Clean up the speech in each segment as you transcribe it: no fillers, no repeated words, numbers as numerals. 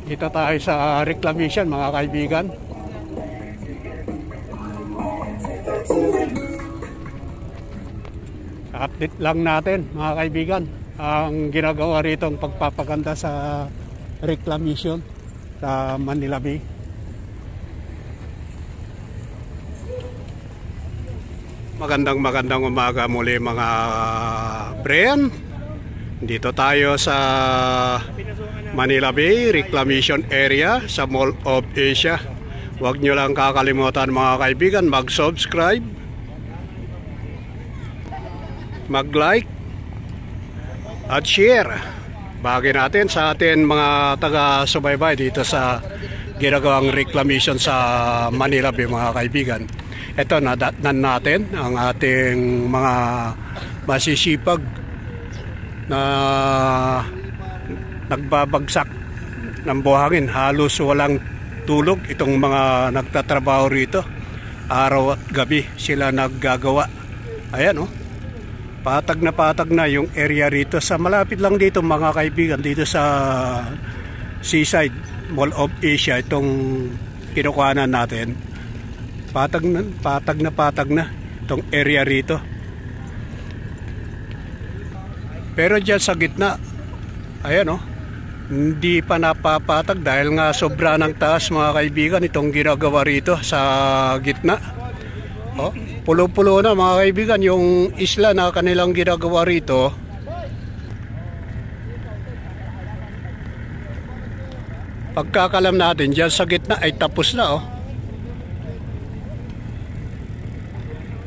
Dito tayo sa reclamation mga kaibigan. Update lang natin mga kaibigan ang ginagawa rito ang pagpapaganda sa reclamation sa Manila Bay. Magandang umaga muli mga Brian. Dito tayo sa Manila Bay Reclamation Area sa Mall of Asia. Huwag nyo lang kakalimutan mga kaibigan mag-subscribe, mag-like at share. Bagay natin sa atin mga taga-subaybay dito sa ginagawang reclamation sa Manila Bay mga kaibigan. Ito nadatnan natin ang ating mga masisipag na nagbabagsak ng buhangin. Halos walang tulog itong mga nagtatrabaho rito. Araw at gabi sila naggagawa. Ayan patag na yung area rito sa malapit lang dito mga kaibigan, dito sa Seaside Mall of Asia. Itong kinukuhanan natin, patag na itong area rito. Pero dyan sa gitna, ayan hindi pa napapatag dahil nga sobra ng taas mga kaibigan itong ginagawa rito sa gitna. Pulo-pulo na mga kaibigan yung isla na kanilang ginagawa rito. Pagkakalam natin dyan sa gitna ay tapos na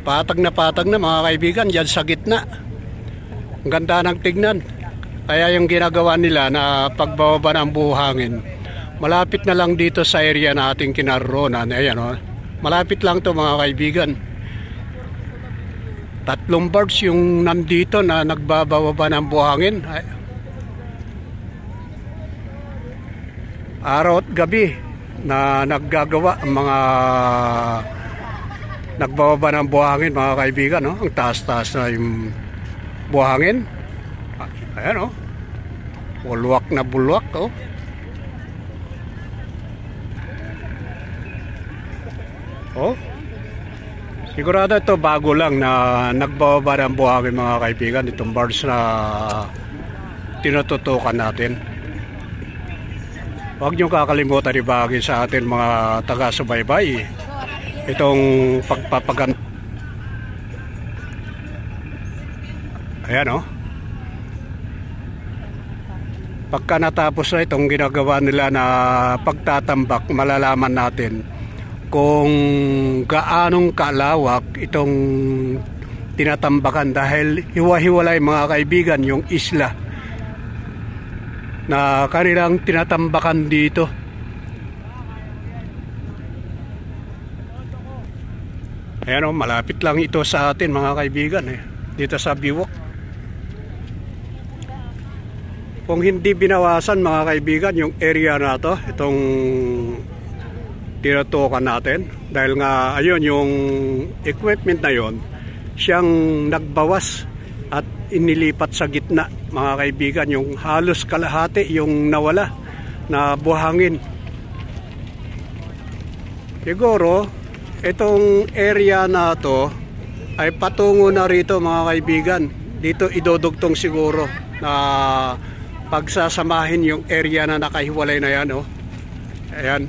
patag na mga kaibigan dyan sa gitna. Ang ganda ng tignan. Kaya yung ginagawa nila na pagbababa ng buhangin, malapit na lang dito sa area na ating kinaroonan. Ayan malapit lang to mga kaibigan. 3 birds yung nandito na nagbababa ng buhangin. Araw at gabi na naggagawa ang mga nagbababa ng buhangin mga kaibigan. Ang taas-taas na yung buhangin. Ayan bulwak na bulwak sigurado ito bago lang na nagbababa ng buhangin mga kaibigan, itong birds na tinututukan natin. Huwag nyo kakalimutan ibahagi sa atin mga taga-subaybay itong pagpapaganda. Ayan pagka natapos na itong ginagawa nila na pagtatambak, malalaman natin kung gaanong kalawak itong tinatambakan dahil hiwa-hiwalay mga kaibigan yung isla na kanilang tinatambakan dito. Ayan malapit lang ito sa atin mga kaibigan dito sa Biwok. Kung hindi binawasan mga kaibigan yung area na to, itong tinutukan natin, dahil nga ayun yung equipment na yon siyang nagbawas at inilipat sa gitna mga kaibigan, yung halos kalahati yung nawala na buhangin. Siguro itong area na to ay patungo na rito mga kaibigan. Dito idodugtong siguro na pagsasamahin yung area na nakahiwalay na yan Ayan